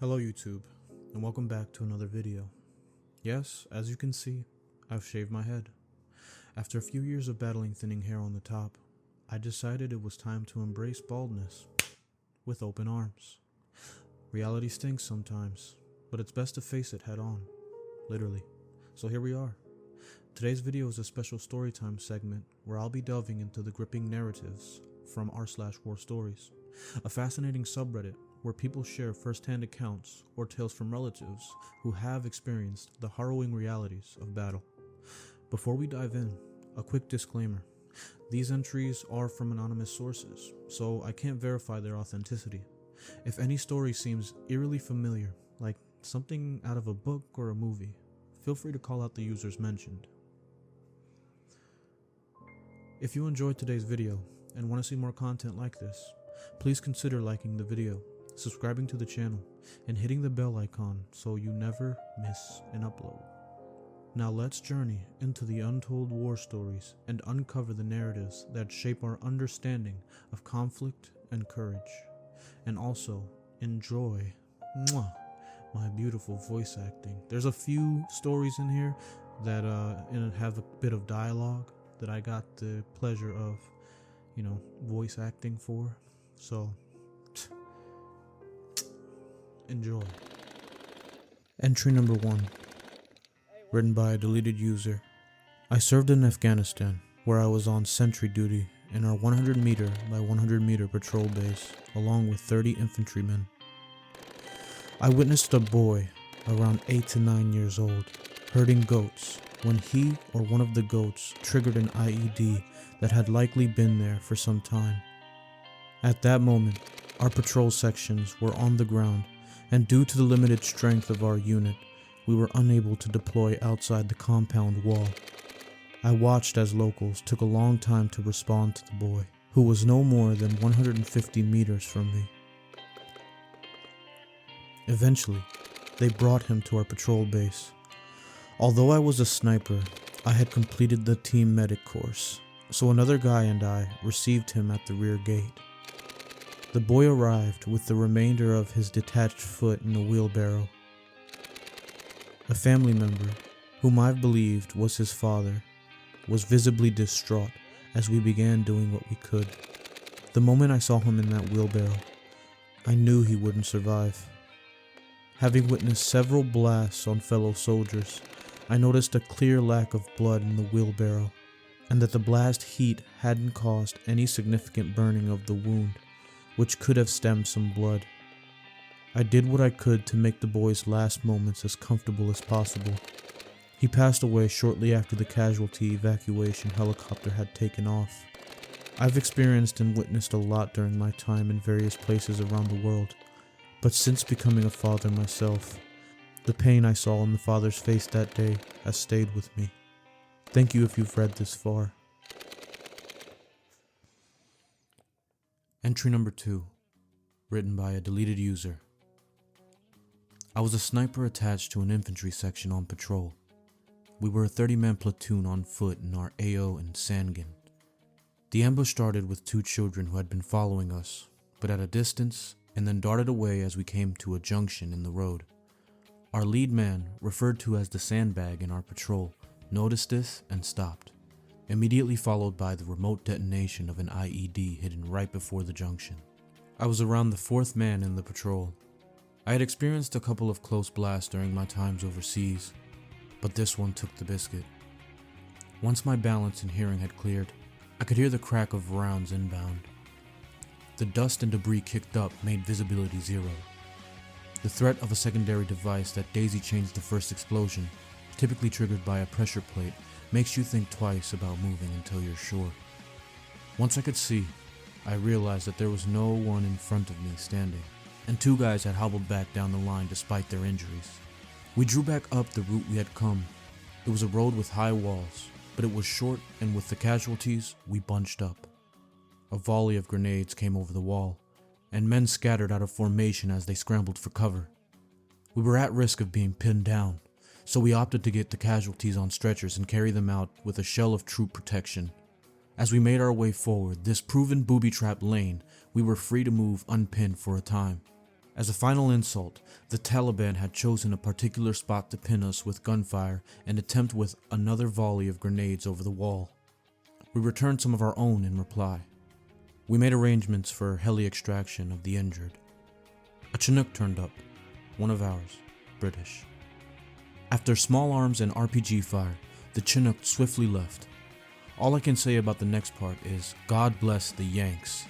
Hello YouTube, and welcome back to another video. Yes, as you can see, I've shaved my head. After a few years of battling thinning hair on the top, I decided it was time to embrace baldness with open arms. Reality stinks sometimes, but it's best to face it head on, literally. So here we are. Today's video is a special storytime segment where I'll be delving into the gripping narratives from r/Warstories, a fascinating subreddit where people share first-hand accounts or tales from relatives who have experienced the harrowing realities of battle. Before we dive in, a quick disclaimer. These entries are from anonymous sources, so I can't verify their authenticity. If any story seems eerily familiar, like something out of a book or a movie, feel free to call out the users mentioned. If you enjoyed today's video and want to see more content like this, please consider liking the video, subscribing to the channel, and hitting the bell icon so you never miss an upload. Now let's journey into the untold war stories and uncover the narratives that shape our understanding of conflict and courage. And also, enjoy my beautiful voice acting. There's a few stories in here that have a bit of dialogue that I got the pleasure of, voice acting for. So, enjoy. Entry number 1. Written by a deleted user. I served in Afghanistan, where I was on sentry duty in our 100 meter by 100 meter patrol base, along with 30 infantrymen. I witnessed a boy, around 8 to 9 years old, herding goats when he or one of the goats triggered an IED that had likely been there for some time. At that moment, our patrol sections were on the ground, and due to the limited strength of our unit, we were unable to deploy outside the compound wall. I watched as locals took a long time to respond to the boy, who was no more than 150 meters from me. Eventually, they brought him to our patrol base. Although I was a sniper, I had completed the team medic course, so another guy and I received him at the rear gate. The boy arrived with the remainder of his detached foot in a wheelbarrow. A family member, whom I believed was his father, was visibly distraught as we began doing what we could. The moment I saw him in that wheelbarrow, I knew he wouldn't survive. Having witnessed several blasts on fellow soldiers, I noticed a clear lack of blood in the wheelbarrow, and that the blast heat hadn't caused any significant burning of the wound, which could have stemmed some blood. I did what I could to make the boy's last moments as comfortable as possible. He passed away shortly after the casualty evacuation helicopter had taken off. I've experienced and witnessed a lot during my time in various places around the world, but since becoming a father myself, the pain I saw on the father's face that day has stayed with me. Thank you if you've read this far. Entry number 2. Written by a deleted user. I was a sniper attached to an infantry section on patrol. We were a 30-man platoon on foot in our AO in Sangin. The ambush started with 2 children who had been following us, but at a distance, and then darted away as we came to a junction in the road. Our lead man, referred to as the sandbag in our patrol, noticed this and stopped, immediately followed by the remote detonation of an IED hidden right before the junction. I was around the 4th man in the patrol. I had experienced a couple of close blasts during my times overseas, but this one took the biscuit. Once my balance and hearing had cleared, I could hear the crack of rounds inbound. The dust and debris kicked up made visibility 0. The threat of a secondary device that daisy-chains the first explosion, typically triggered by a pressure plate, makes you think twice about moving until you're sure. Once I could see, I realized that there was no one in front of me standing, and 2 guys had hobbled back down the line despite their injuries. We drew back up the route we had come. It was a road with high walls, but it was short, and with the casualties, we bunched up. A volley of grenades came over the wall, and men scattered out of formation as they scrambled for cover. We were at risk of being pinned down, so we opted to get the casualties on stretchers and carry them out with a shell of troop protection. As we made our way forward this proven booby-trapped lane, we were free to move unpinned for a time. As a final insult, the Taliban had chosen a particular spot to pin us with gunfire and attempt with another volley of grenades over the wall. We returned some of our own in reply. We made arrangements for heli extraction of the injured. A Chinook turned up, one of ours, British. After small arms and RPG fire, the Chinook swiftly left. All I can say about the next part is, God bless the Yanks.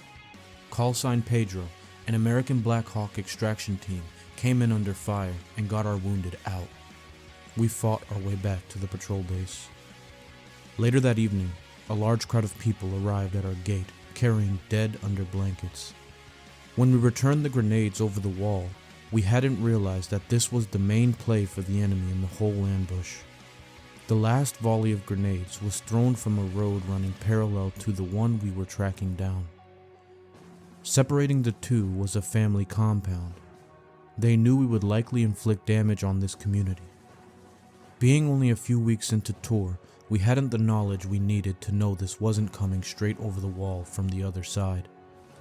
Call sign Pedro, an American Black Hawk extraction team, came in under fire and got our wounded out. We fought our way back to the patrol base. Later that evening, a large crowd of people arrived at our gate, carrying dead under blankets. When we returned the grenades over the wall, we hadn't realized that this was the main play for the enemy in the whole ambush. The last volley of grenades was thrown from a road running parallel to the one we were tracking down. Separating the two was a family compound. They knew we would likely inflict damage on this community. Being only a few weeks into tour, we hadn't the knowledge we needed to know this wasn't coming straight over the wall from the other side.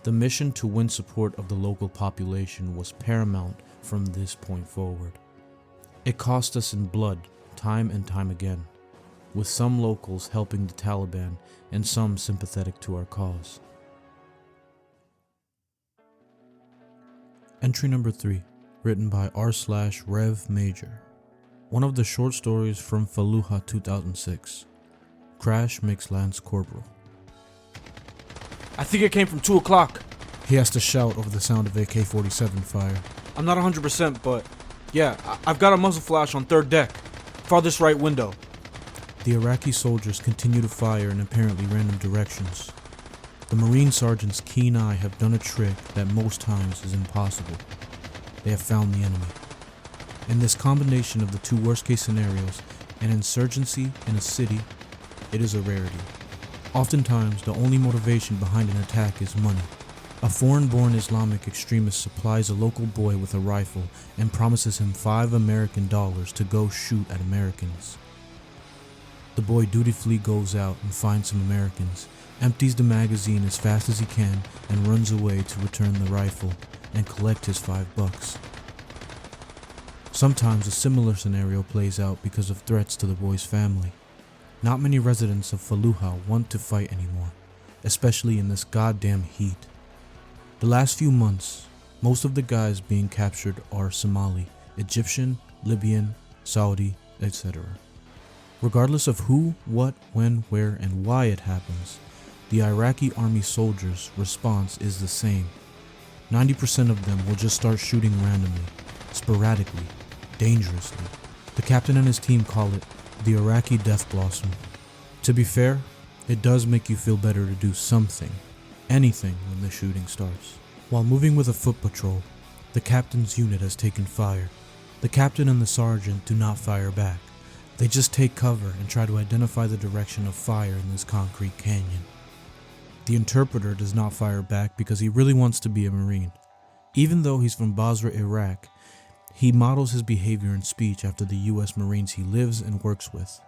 The mission to win support of the local population was paramount from this point forward. It cost us in blood, time and time again, with some locals helping the Taliban and some sympathetic to our cause. Entry number 3, written by r/Rev Major. One of the short stories from Fallujah 2006. Crash makes Lance Corporal. I think it came from 2 o'clock. He has to shout over the sound of AK-47 fire. I'm not 100%, but yeah, I've got a muzzle flash on 3rd deck. Farthest right window. The Iraqi soldiers continue to fire in apparently random directions. The Marine sergeant's keen eye have done a trick that most times is impossible. They have found the enemy. In this combination of the two worst-case scenarios, an insurgency in a city, it is a rarity. Oftentimes, the only motivation behind an attack is money. A foreign-born Islamic extremist supplies a local boy with a rifle and promises him $5 American to go shoot at Americans. The boy dutifully goes out and finds some Americans, empties the magazine as fast as he can, and runs away to return the rifle and collect his $5. Sometimes a similar scenario plays out because of threats to the boy's family. Not many residents of Fallujah want to fight anymore, especially in this goddamn heat. The last few months, most of the guys being captured are Somali, Egyptian, Libyan, Saudi, etc. Regardless of who, what, when, where, and why it happens, the Iraqi army soldiers' response is the same. 90% of them will just start shooting randomly, sporadically, dangerously. The captain and his team call it the Iraqi Death Blossom. To be fair, it does make you feel better to do something, anything when the shooting starts. While moving with a foot patrol, the captain's unit has taken fire. The captain and the sergeant do not fire back. They just take cover and try to identify the direction of fire in this concrete canyon. The interpreter does not fire back because he really wants to be a Marine. Even though he's from Basra, Iraq, he models his behavior and speech after the US Marines he lives and works with.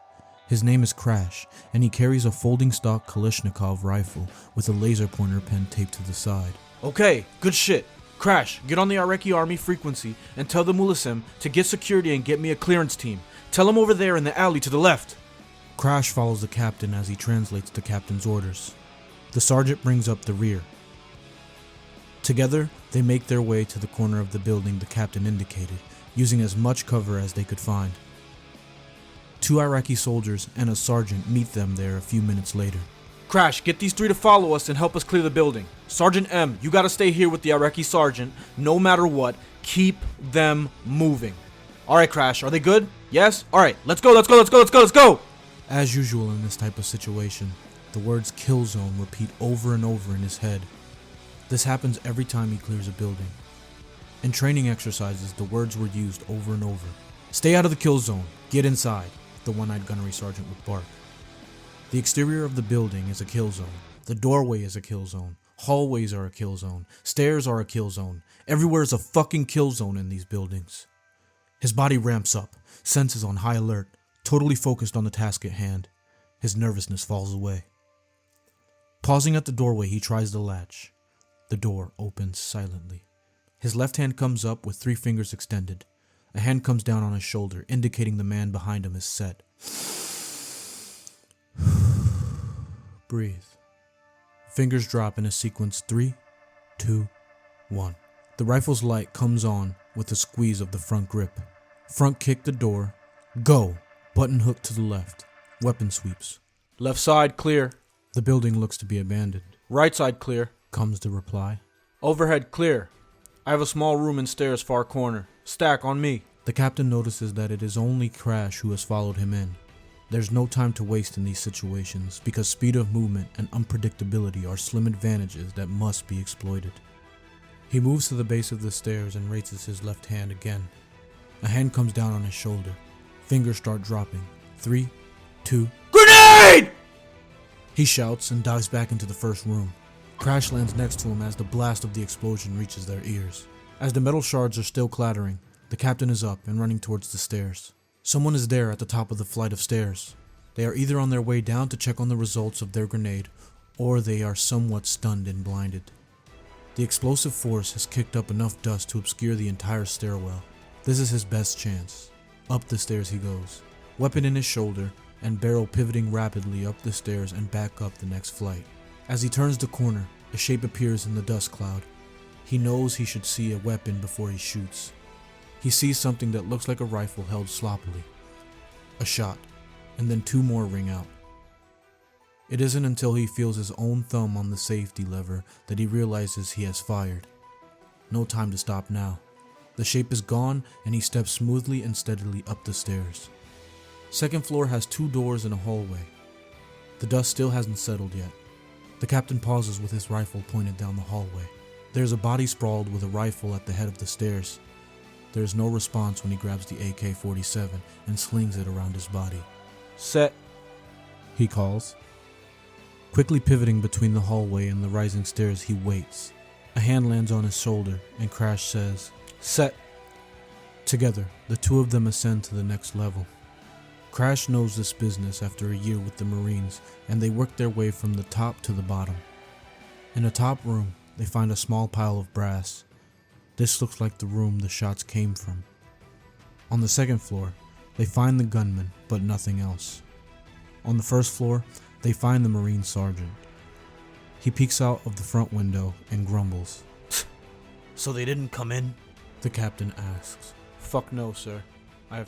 His name is Crash, and he carries a folding stock Kalashnikov rifle with a laser pointer pen taped to the side. Okay, good shit. Crash, get on the Iraqi army frequency and tell the Mullasim to get security and get me a clearance team. Tell him over there in the alley to the left. Crash follows the captain as he translates the captain's orders. The sergeant brings up the rear. Together, they make their way to the corner of the building the captain indicated, using as much cover as they could find. 2 Iraqi soldiers and a sergeant meet them there a few minutes later. Crash, get these 3 to follow us and help us clear the building. Sergeant M, you gotta stay here with the Iraqi sergeant. No matter what, keep them moving. Alright, Crash, are they good? Yes? Alright, let's go, let's go, let's go, let's go, let's go! As usual in this type of situation, the words kill zone repeat over and over in his head. This happens every time he clears a building. In training exercises, the words were used over and over. Stay out of the kill zone, get inside, the one-eyed gunnery sergeant would bark. The exterior of the building is a kill zone. The doorway is a kill zone. Hallways are a kill zone. Stairs are a kill zone. Everywhere is a fucking kill zone in these buildings. His body ramps up, senses on high alert, totally focused on the task at hand. His nervousness falls away. Pausing at the doorway, he tries the latch. The door opens silently. His left hand comes up with 3 fingers extended. A hand comes down on his shoulder, indicating the man behind him is set. Breathe. Fingers drop in a sequence 3, 2, 1. The rifle's light comes on with a squeeze of the front grip. Front kick the door. Go! Button hook to the left. Weapon sweeps. Left side clear. The building looks to be abandoned. Right side clear. Comes the reply. Overhead clear. I have a small room and stairs far corner. Stack on me. The captain notices that it is only Crash who has followed him in. There's no time to waste in these situations because speed of movement and unpredictability are slim advantages that must be exploited. He moves to the base of the stairs and raises his left hand again. A hand comes down on his shoulder. Fingers start dropping. 3, 2... Grenade! He shouts and dives back into the first room. Crash lands next to him as the blast of the explosion reaches their ears. As the metal shards are still clattering, the captain is up and running towards the stairs. Someone is there at the top of the flight of stairs. They are either on their way down to check on the results of their grenade, or they are somewhat stunned and blinded. The explosive force has kicked up enough dust to obscure the entire stairwell. This is his best chance. Up the stairs he goes, weapon in his shoulder, and barrel pivoting rapidly up the stairs and back up the next flight. As he turns the corner, a shape appears in the dust cloud. He knows he should see a weapon before he shoots. He sees something that looks like a rifle held sloppily. A shot, and then 2 more ring out. It isn't until he feels his own thumb on the safety lever that he realizes he has fired. No time to stop now. The shape is gone and he steps smoothly and steadily up the stairs. Second floor has 2 doors and a hallway. The dust still hasn't settled yet. The captain pauses with his rifle pointed down the hallway. There's a body sprawled with a rifle at the head of the stairs. There is no response when he grabs the AK-47 and slings it around his body. Set, he calls. Quickly pivoting between the hallway and the rising stairs, he waits. A hand lands on his shoulder and Crash says, set. Together, the 2 of them ascend to the next level. Crash knows this business after a year with the Marines, and they work their way from the top to the bottom. In the top room, they find a small pile of brass. This looks like the room the shots came from. On the second floor, they find the gunman, but nothing else. On the first floor, they find the Marine sergeant. He peeks out of the front window and grumbles. So they didn't come in? The captain asks. Fuck no, sir. I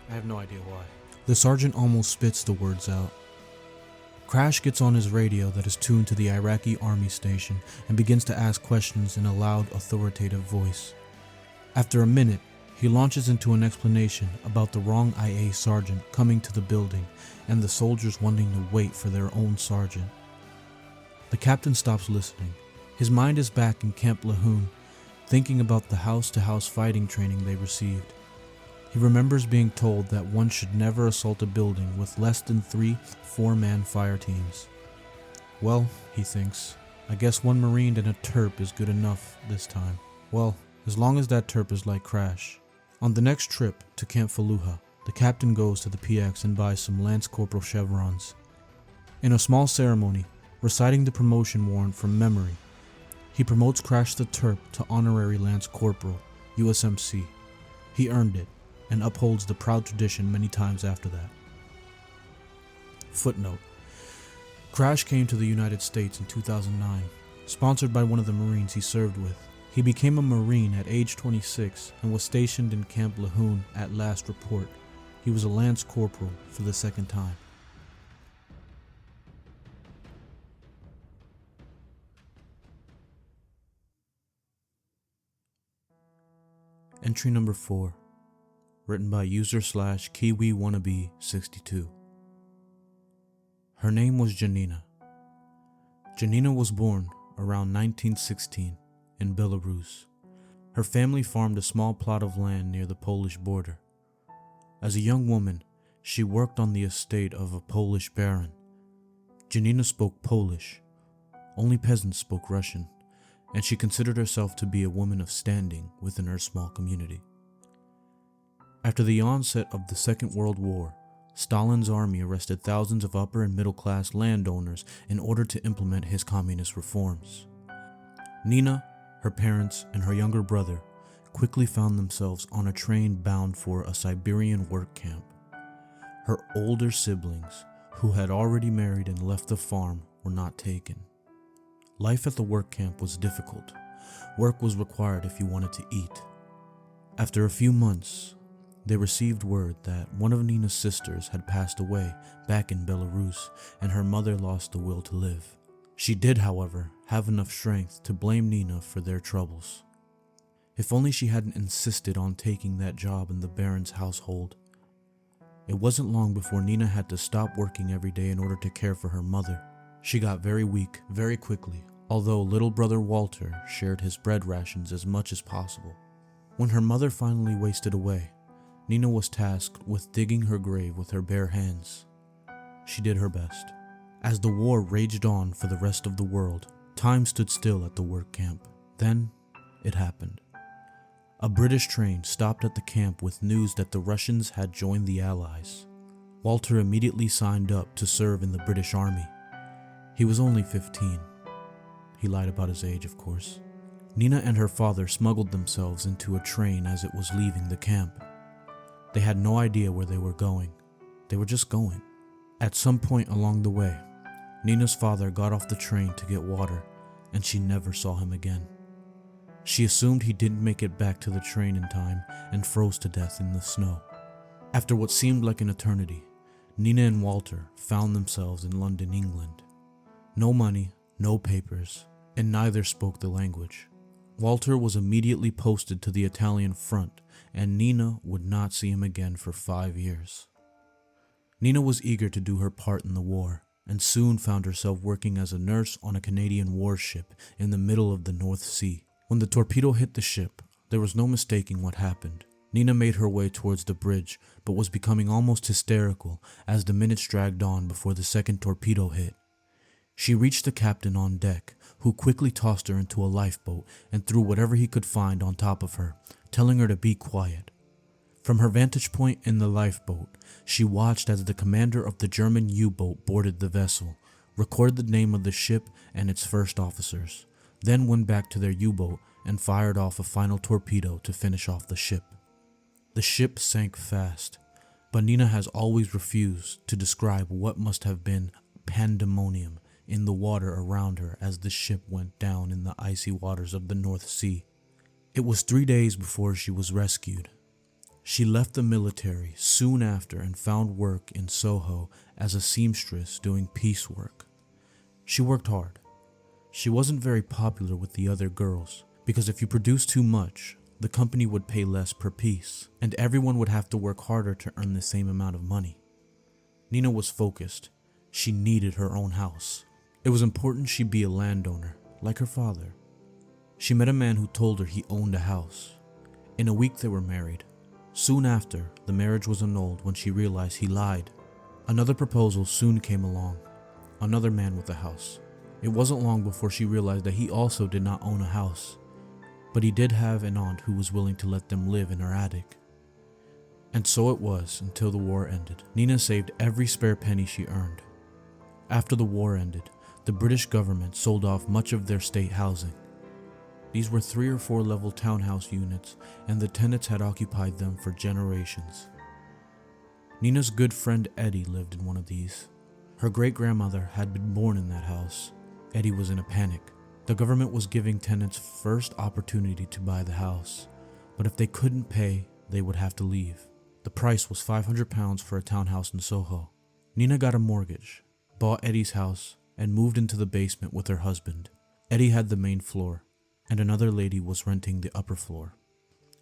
have no idea why. The sergeant almost spits the words out. Crash gets on his radio that is tuned to the Iraqi army station and begins to ask questions in a loud, authoritative voice. After a minute, he launches into an explanation about the wrong IA sergeant coming to the building and the soldiers wanting to wait for their own sergeant. The captain stops listening. His mind is back in Camp Lahoon, thinking about the house-to-house fighting training they received. He remembers being told that one should never assault a building with less than 3 4-man fire teams. Well, he thinks, I guess 1 Marine and a Terp is good enough this time. Well, as long as that Terp is like Crash. On the next trip to Camp Fallujah, the captain goes to the PX and buys some Lance Corporal chevrons. In a small ceremony, reciting the promotion warrant from memory, he promotes Crash the Terp to Honorary Lance Corporal, USMC. He earned it, and upholds the proud tradition many times after that. Footnote: Crash came to the United States in 2009, sponsored by one of the Marines he served with. He became a Marine at age 26 and was stationed in Camp Lahoon at last report. He was a Lance Corporal for the 2nd time. Entry number 4. Written by user/Kiwi Wannabe 62. Her name was Janina. Janina was born around 1916 in Belarus. Her family farmed a small plot of land near the Polish border. As a young woman, she worked on the estate of a Polish baron. Janina spoke Polish. Only peasants spoke Russian, and she considered herself to be a woman of standing within her small community. After the onset of the Second World War, Stalin's army arrested thousands of upper and middle-class landowners in order to implement his communist reforms. Nina, her parents, and her younger brother quickly found themselves on a train bound for a Siberian work camp. Her older siblings, who had already married and left the farm, were not taken. Life at the work camp was difficult. Work was required if you wanted to eat. After a few months, they received word that one of Nina's sisters had passed away back in Belarus, and her mother lost the will to live. She did, however, have enough strength to blame Nina for their troubles. If only she hadn't insisted on taking that job in the Baron's household. It wasn't long before Nina had to stop working every day in order to care for her mother. She got very weak very quickly, although little brother Walter shared his bread rations as much as possible. When her mother finally wasted away, Nina was tasked with digging her grave with her bare hands. She did her best. As the war raged on for the rest of the world, time stood still at the work camp. Then, it happened. A British train stopped at the camp with news that the Russians had joined the Allies. Walter immediately signed up to serve in the British Army. He was only 15. He lied about his age, of course. Nina and her father smuggled themselves into a train as it was leaving the camp. They had no idea where they were going. They were just going. At some point along the way, Nina's father got off the train to get water, and she never saw him again. She assumed he didn't make it back to the train in time and froze to death in the snow. After what seemed like an eternity, Nina and Walter found themselves in London, England. No money, no papers, and neither spoke the language. Walter was immediately posted to the Italian front, and Nina would not see him again for 5 years. Nina was eager to do her part in the war, and soon found herself working as a nurse on a Canadian warship in the middle of the North Sea. When the torpedo hit the ship, there was no mistaking what happened. Nina made her way towards the bridge, but was becoming almost hysterical as the minutes dragged on before the second torpedo hit. She reached the captain on deck, who quickly tossed her into a lifeboat and threw whatever he could find on top of her, telling her to be quiet. From her vantage point in the lifeboat, she watched as the commander of the German U-boat boarded the vessel, recorded the name of the ship and its first officers, then went back to their U-boat and fired off a final torpedo to finish off the ship. The ship sank fast, but Nina has always refused to describe what must have been pandemonium in the water around her as the ship went down in the icy waters of the North Sea. It was 3 days before she was rescued. She left the military soon after and found work in Soho as a seamstress doing piecework. She worked hard. She wasn't very popular with the other girls because if you produced too much, the company would pay less per piece, and everyone would have to work harder to earn the same amount of money. Nina was focused. She needed her own house. It was important she be a landowner, like her father. She met a man who told her he owned a house. In a week they were married. Soon after, the marriage was annulled when she realized he lied. Another proposal soon came along. Another man with a house. It wasn't long before she realized that he also did not own a house, but he did have an aunt who was willing to let them live in her attic. And so it was until the war ended. Nina saved every spare penny she earned. After the war ended, the British government sold off much of their state housing. These were 3 or 4 level townhouse units, and the tenants had occupied them for generations. Nina's good friend Eddie lived in one of these. Her great-grandmother had been born in that house. Eddie was in a panic. The government was giving tenants first opportunity to buy the house, but if they couldn't pay, they would have to leave. The price was £500 for a townhouse in Soho. Nina got a mortgage, bought Eddie's house, and moved into the basement with her husband. Eddie had the main floor, and another lady was renting the upper floor.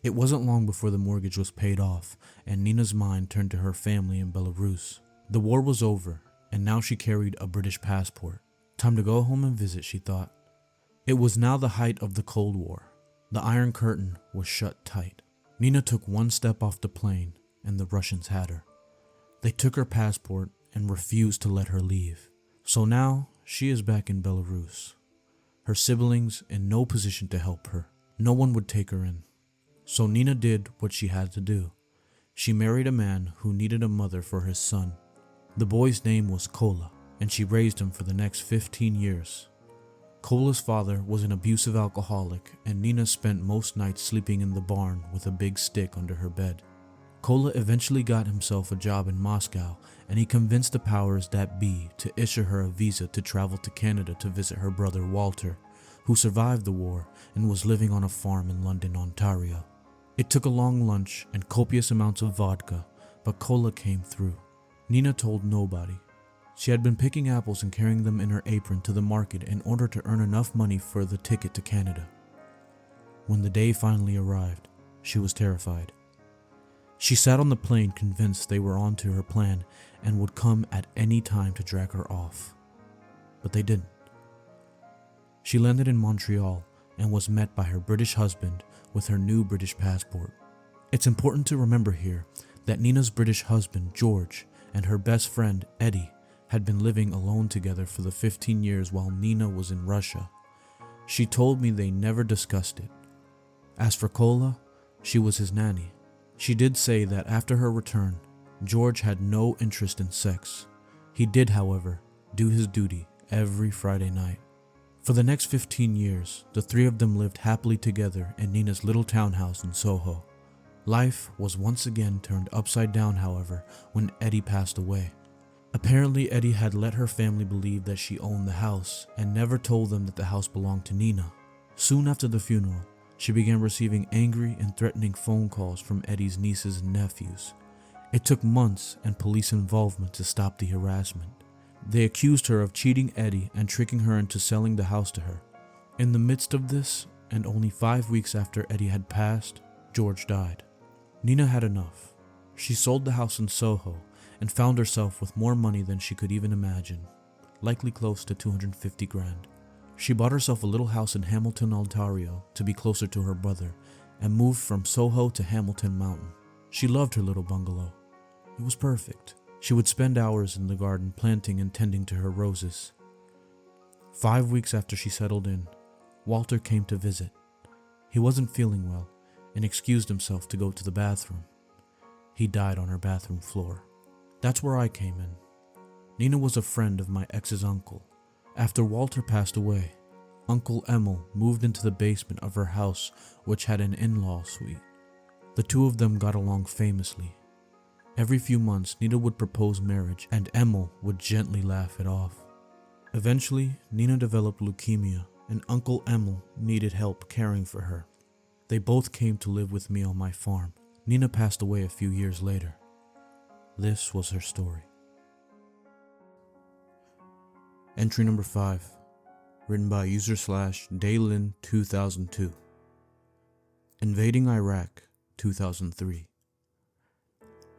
It wasn't long before the mortgage was paid off, and Nina's mind turned to her family in Belarus. The war was over, and now she carried a British passport. Time to go home and visit, she thought. It was now the height of the Cold War. The Iron Curtain was shut tight. Nina took one step off the plane, and the Russians had her. They took her passport and refused to let her leave. So now, she is back in Belarus. Her siblings in no position to help her. No one would take her in. So Nina did what she had to do. She married a man who needed a mother for his son. The boy's name was Kola, and she raised him for the next 15 years. Cola's father was an abusive alcoholic, and Nina spent most nights sleeping in the barn with a big stick under her bed. Cola eventually got himself a job in Moscow, and he convinced the powers that be to issue her a visa to travel to Canada to visit her brother Walter, who survived the war and was living on a farm in London, Ontario. It took a long lunch and copious amounts of vodka, but Cola came through. Nina told nobody. She had been picking apples and carrying them in her apron to the market in order to earn enough money for the ticket to Canada. When the day finally arrived, she was terrified. She sat on the plane convinced they were onto her plan and would come at any time to drag her off. But they didn't. She landed in Montreal and was met by her British husband with her new British passport. It's important to remember here that Nina's British husband, George, and her best friend, Eddie, had been living alone together for the 15 years while Nina was in Russia. She told me they never discussed it. As for Cola, she was his nanny. She did say that after her return, George had no interest in sex. He did, however, do his duty every Friday night. For the next 15 years, the three of them lived happily together in Nina's little townhouse in Soho. Life was once again turned upside down, however, when Eddie passed away. Apparently, Eddie had let her family believe that she owned the house and never told them that the house belonged to Nina. Soon after the funeral, she began receiving angry and threatening phone calls from Eddie's nieces and nephews. It took months and police involvement to stop the harassment. They accused her of cheating Eddie and tricking her into selling the house to her. In the midst of this, and only 5 weeks after Eddie had passed, George died. Nina had enough. She sold the house in Soho and found herself with more money than she could even imagine, likely close to 250 grand. She bought herself a little house in Hamilton, Ontario to be closer to her brother and moved from Soho to Hamilton Mountain. She loved her little bungalow. It was perfect. She would spend hours in the garden planting and tending to her roses. 5 weeks after she settled in, Walter came to visit. He wasn't feeling well and excused himself to go to the bathroom. He died on her bathroom floor. That's where I came in. Nina was a friend of my ex's uncle. After Walter passed away, Uncle Emil moved into the basement of her house, which had an in-law suite. The two of them got along famously. Every few months, Nina would propose marriage, and Emil would gently laugh it off. Eventually, Nina developed leukemia, and Uncle Emil needed help caring for her. They both came to live with me on my farm. Nina passed away a few years later. This was her story. Entry number 5, written by user/Daylin2002. Invading Iraq, 2003.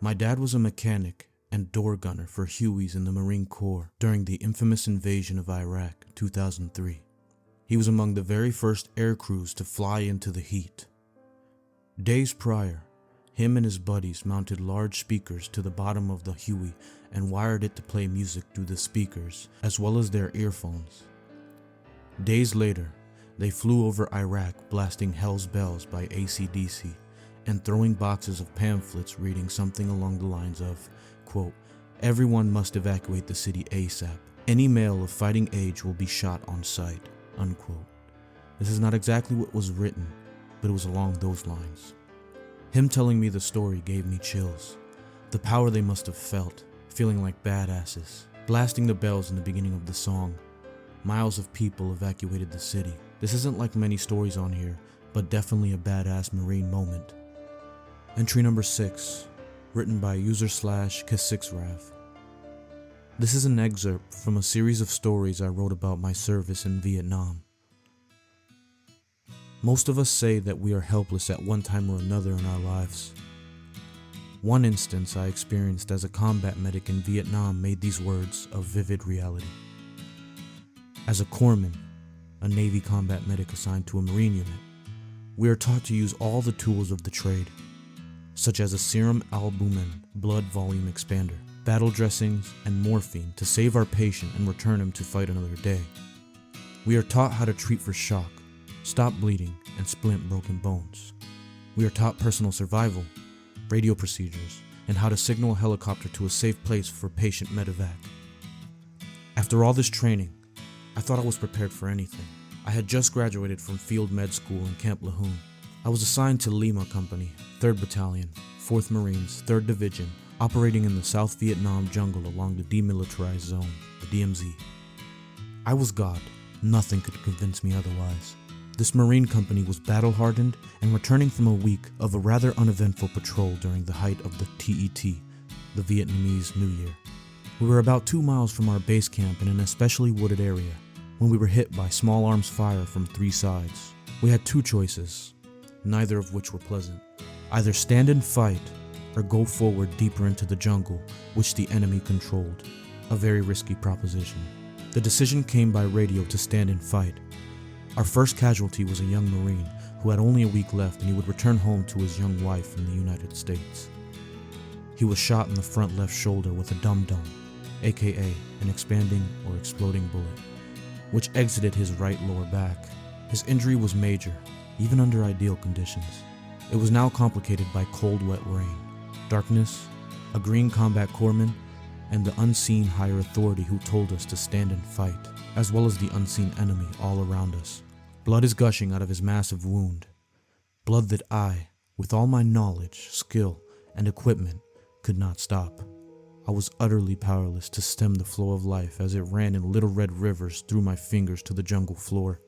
My dad was a mechanic and door gunner for Hueys in the Marine Corps during the infamous invasion of Iraq, 2003. He was among the very first air crews to fly into the heat. Days prior, him and his buddies mounted large speakers to the bottom of the Huey and wired it to play music through the speakers, as well as their earphones. Days later, they flew over Iraq blasting Hell's Bells by AC/DC and throwing boxes of pamphlets reading something along the lines of, quote, "Everyone must evacuate the city ASAP. Any male of fighting age will be shot on sight," unquote. This is not exactly what was written, but it was along those lines. Him telling me the story gave me chills. The power they must have felt, feeling like badasses. Blasting the bells in the beginning of the song. Miles of people evacuated the city. This isn't like many stories on here, but definitely a badass Marine moment. Entry number 6, written by user/K6Rav. This is an excerpt from a series of stories I wrote about my service in Vietnam. Most of us say that we are helpless at one time or another in our lives. One instance I experienced as a combat medic in Vietnam made these words a vivid reality. As a corpsman, a Navy combat medic assigned to a Marine unit, we are taught to use all the tools of the trade, such as a serum albumin blood volume expander, battle dressings, and morphine to save our patient and return him to fight another day. We are taught how to treat for shock, stop bleeding, and splint broken bones. We are taught personal survival, radio procedures, and how to signal a helicopter to a safe place for patient medevac. After all this training, I thought I was prepared for anything. I had just graduated from field med school in Camp Lejeune. I was assigned to Lima Company, 3rd Battalion, 4th Marines, 3rd Division, operating in the South Vietnam jungle along the demilitarized zone, the DMZ. I was God. Nothing could convince me otherwise. This Marine company was battle-hardened and returning from a week of a rather uneventful patrol during the height of the TET, the Vietnamese New Year. We were about 2 miles from our base camp in an especially wooded area when we were hit by small arms fire from 3 sides. We had 2 choices, neither of which were pleasant. Either stand and fight or go forward deeper into the jungle, which the enemy controlled. A very risky proposition. The decision came by radio to stand and fight. Our first casualty was a young Marine who had only a week left and he would return home to his young wife in the United States. He was shot in the front left shoulder with a dum-dum, aka an expanding or exploding bullet, which exited his right lower back. His injury was major, even under ideal conditions. It was now complicated by cold, wet rain, darkness, a green combat corpsman, and the unseen higher authority who told us to stand and fight, as well as the unseen enemy all around us. Blood is gushing out of his massive wound. Blood that I, with all my knowledge, skill, and equipment, could not stop. I was utterly powerless to stem the flow of life as it ran in little red rivers through my fingers to the jungle floor.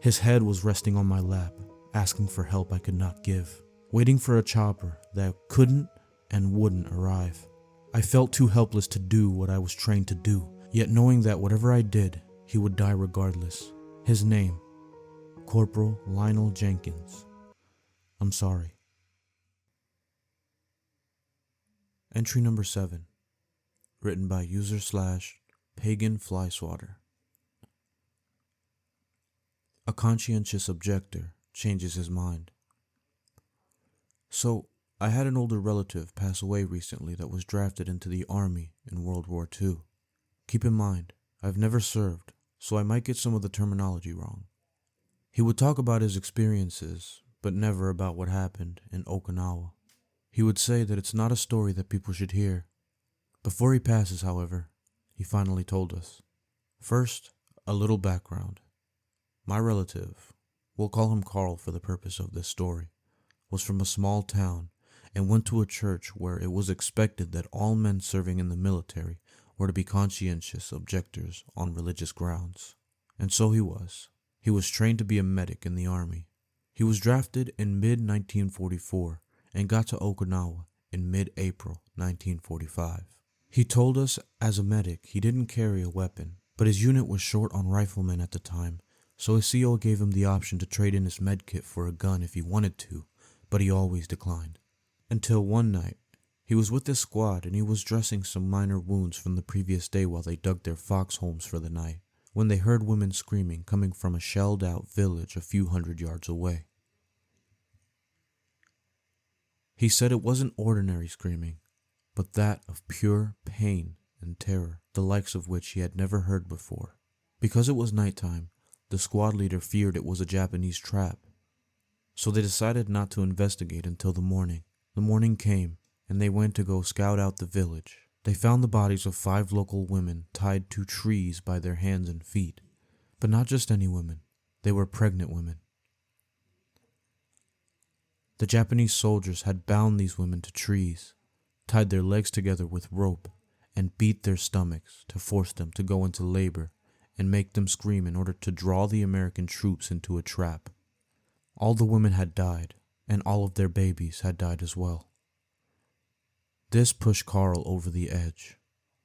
His head was resting on my lap, asking for help I could not give, waiting for a chopper that couldn't and wouldn't arrive. I felt too helpless to do what I was trained to do, yet knowing that whatever I did, he would die regardless. His name, Corporal Lionel Jenkins. I'm sorry. Entry number 7. Written by user/Pagan Flyswatter. A conscientious objector changes his mind. So, I had an older relative pass away recently that was drafted into the Army in World War II. Keep in mind, I've never served, so I might get some of the terminology wrong. He would talk about his experiences, but never about what happened in Okinawa. He would say that it's not a story that people should hear. Before he passes, however, he finally told us. First, a little background. My relative, we'll call him Carl for the purpose of this story, was from a small town and went to a church where it was expected that all men serving in the military were to be conscientious objectors on religious grounds. And so he was. He was trained to be a medic in the Army. He was drafted in mid-1944 and got to Okinawa in mid-April 1945. He told us as a medic he didn't carry a weapon, but his unit was short on riflemen at the time, so his CO gave him the option to trade in his medkit for a gun if he wanted to, but he always declined. Until one night, he was with his squad and he was dressing some minor wounds from the previous day while they dug their foxholes for the night, when they heard women screaming coming from a shelled-out village a few hundred yards away. He said it wasn't ordinary screaming, but that of pure pain and terror, the likes of which he had never heard before. Because it was nighttime, the squad leader feared it was a Japanese trap, so they decided not to investigate until the morning. The morning came, and they went to go scout out the village. They found the bodies of 5 local women tied to trees by their hands and feet. But not just any women. They were pregnant women. The Japanese soldiers had bound these women to trees, tied their legs together with rope, and beat their stomachs to force them to go into labor and make them scream in order to draw the American troops into a trap. All the women had died, and all of their babies had died as well. This pushed Carl over the edge.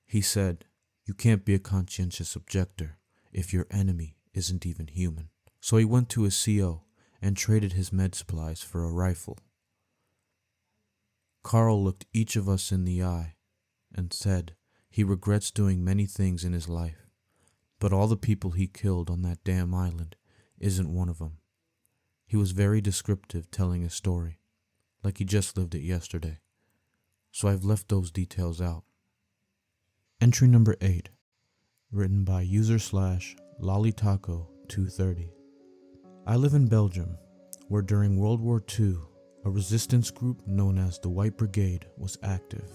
He said, "You can't be a conscientious objector if your enemy isn't even human." So he went to his CO and traded his med supplies for a rifle. Carl looked each of us in the eye and said he regrets doing many things in his life, but all the people he killed on that damn island isn't one of them. He was very descriptive telling his story, like he just lived it yesterday. So I've left those details out. Entry number 8, written by user/Lolitaco230. I live in Belgium, where during World War II, a resistance group known as the White Brigade was active.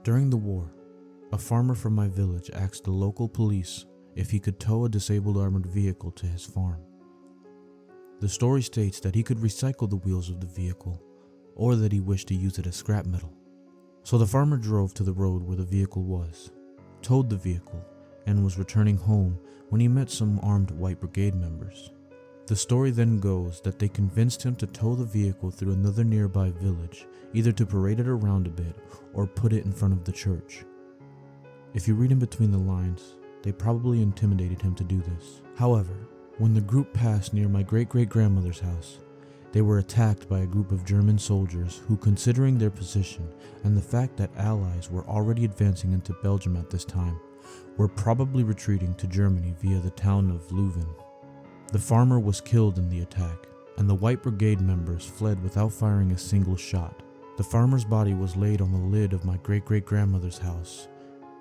During the war, a farmer from my village asked the local police if he could tow a disabled armored vehicle to his farm. The story states that he could recycle the wheels of the vehicle, or that he wished to use it as scrap metal. So the farmer drove to the road where the vehicle was, towed the vehicle, and was returning home when he met some armed White Brigade members. The story then goes that they convinced him to tow the vehicle through another nearby village, either to parade it around a bit or put it in front of the church. If you read in between the lines, they probably intimidated him to do this. However, when the group passed near my great-great-grandmother's house, they were attacked by a group of German soldiers who, considering their position and the fact that Allies were already advancing into Belgium at this time, were probably retreating to Germany via the town of Leuven. The farmer was killed in the attack, and the White Brigade members fled without firing a single shot. The farmer's body was laid on the lid of my great-great-grandmother's house,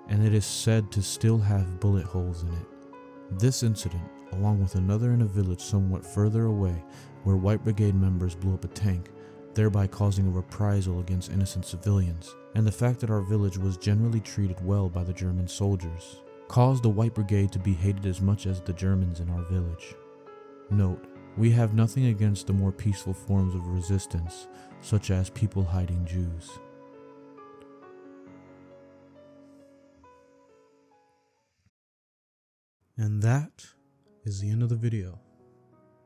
and it is said to still have bullet holes in it. This incident, along with another in a village somewhat further away where White Brigade members blew up a tank, thereby causing a reprisal against innocent civilians, and the fact that our village was generally treated well by the German soldiers, caused the White Brigade to be hated as much as the Germans in our village. Note, we have nothing against the more peaceful forms of resistance, such as people hiding Jews. And that is the end of the video.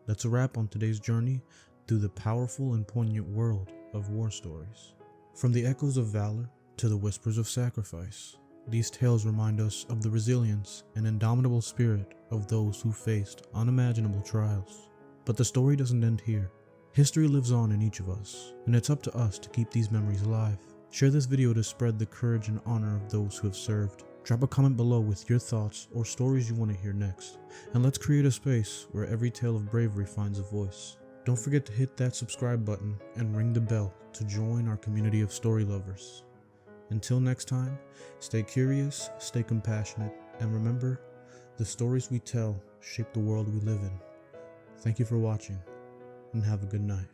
That's a wrap on today's journey through the powerful and poignant world of war stories. From the echoes of valor to the whispers of sacrifice, these tales remind us of the resilience and indomitable spirit of those who faced unimaginable trials. But the story doesn't end here. History lives on in each of us, and it's up to us to keep these memories alive. Share this video to spread the courage and honor of those who have served. Drop a comment below with your thoughts or stories you want to hear next, and let's create a space where every tale of bravery finds a voice. Don't forget to hit that subscribe button and ring the bell to join our community of story lovers. Until next time, stay curious, stay compassionate, and remember, the stories we tell shape the world we live in. Thank you for watching, and have a good night.